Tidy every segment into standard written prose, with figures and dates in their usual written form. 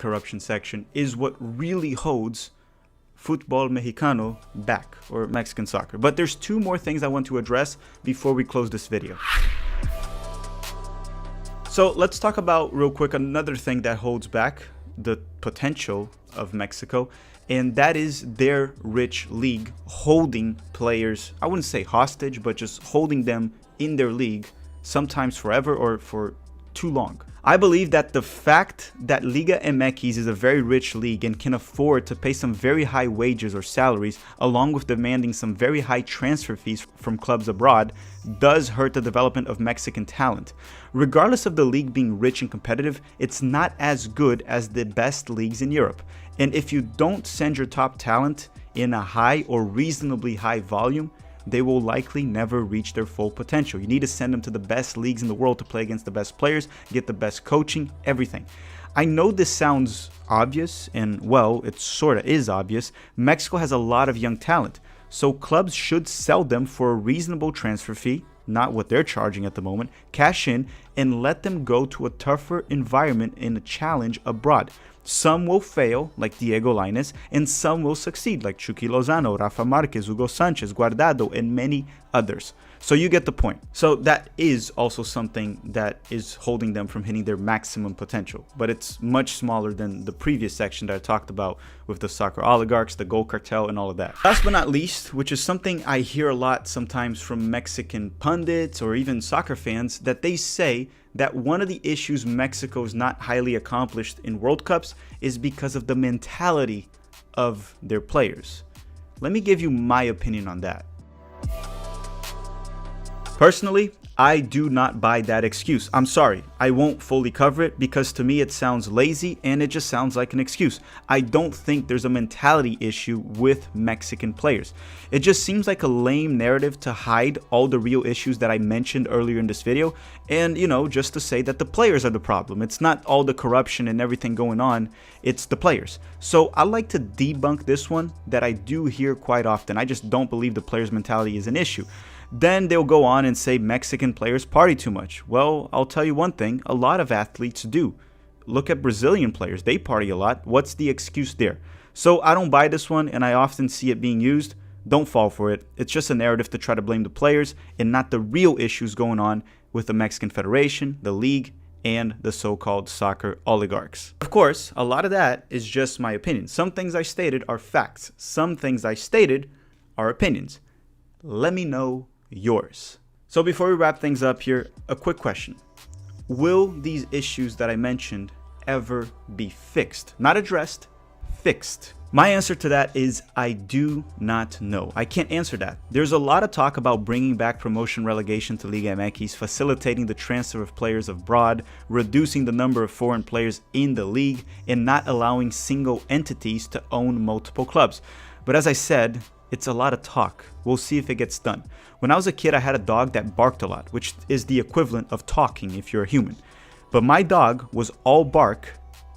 corruption section is what really holds Futbol Mexicano back, or Mexican soccer. But there's two more things I want to address before we close this video. So let's talk about real quick another thing that holds back the potential of Mexico, and that is their rich league holding players, I wouldn't say hostage, but just holding them in their league, sometimes forever or for too long. I believe that the fact that Liga MX is a very rich league and can afford to pay some very high wages or salaries, along with demanding some very high transfer fees from clubs abroad, does hurt the development of Mexican talent. Regardless of the league being rich and competitive, it's not as good as the best leagues in Europe. And if you don't send your top talent in a high or reasonably high volume, they will likely never reach their full potential. You need to send them to the best leagues in the world to play against the best players, get the best coaching, everything. I know this sounds obvious, and well, it sort of is obvious. Mexico has a lot of young talent, so clubs should sell them for a reasonable transfer fee, not what they're charging at the moment, cash in, and let them go to a tougher environment in a challenge abroad. Some will fail, like Diego Lainez, and some will succeed, like Chucky Lozano, Rafa Marquez, Hugo Sanchez, Guardado, and many others. So you get the point. So that is also something that is holding them from hitting their maximum potential, but it's much smaller than the previous section that I talked about with the soccer oligarchs, the gold cartel, and all of that. Last but not least, which is something I hear a lot sometimes from Mexican pundits or even soccer fans, that they say that one of the issues Mexico is not highly accomplished in World Cups is because of the mentality of their players. Let me give you my opinion on that. Personally, I do not buy that excuse. I'm sorry, I won't fully cover it because to me it sounds lazy and it just sounds like an excuse. I don't think there's a mentality issue with Mexican players. It just seems like a lame narrative to hide all the real issues that I mentioned earlier in this video, and just to say that the players are the problem. It's not all the corruption and everything going on, it's the players. So I like to debunk this one that I do hear quite often. I just don't believe the players' mentality is an issue. Then they'll go on and say Mexican players party too much. Well, I'll tell you one thing, a lot of athletes do. Look at Brazilian players, they party a lot. What's the excuse there? So I don't buy this one, and I often see it being used. Don't fall for it. It's just a narrative to try to blame the players and not the real issues going on with the Mexican Federation, the league, and the so-called soccer oligarchs. Of course, a lot of that is just my opinion. Some things I stated are facts. Some things I stated are opinions. Let me know yours. So before we wrap things up here, a quick question. Will these issues that I mentioned ever be fixed? Not addressed, fixed. My answer to that is I do not know. I can't answer that. There's a lot of talk about bringing back promotion relegation to Liga MX, facilitating the transfer of players abroad, reducing the number of foreign players in the league, and not allowing single entities to own multiple clubs. But as I said, it's a lot of talk. We'll see if it gets done. When I was a kid, I had a dog that barked a lot, which is the equivalent of talking if you're a human. But my dog was all bark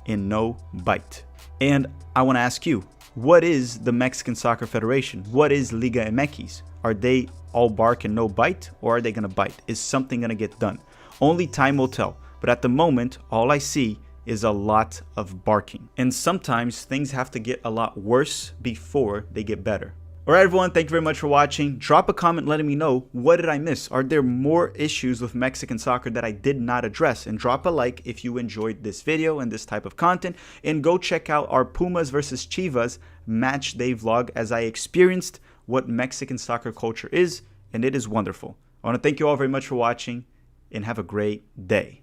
and no bite. And I want to ask you, what is the Mexican Soccer Federation? What is Liga MX? Are they all bark and no bite, or are they going to bite? Is something going to get done? Only time will tell. But at the moment, all I see is a lot of barking. And sometimes things have to get a lot worse before they get better. Alright everyone, thank you very much for watching. Drop a comment letting me know, what did I miss? Are there more issues with Mexican soccer that I did not address? And drop a like if you enjoyed this video and this type of content. And go check out our Pumas versus Chivas match day vlog as I experienced what Mexican soccer culture is, and it is wonderful. I want to thank you all very much for watching and have a great day.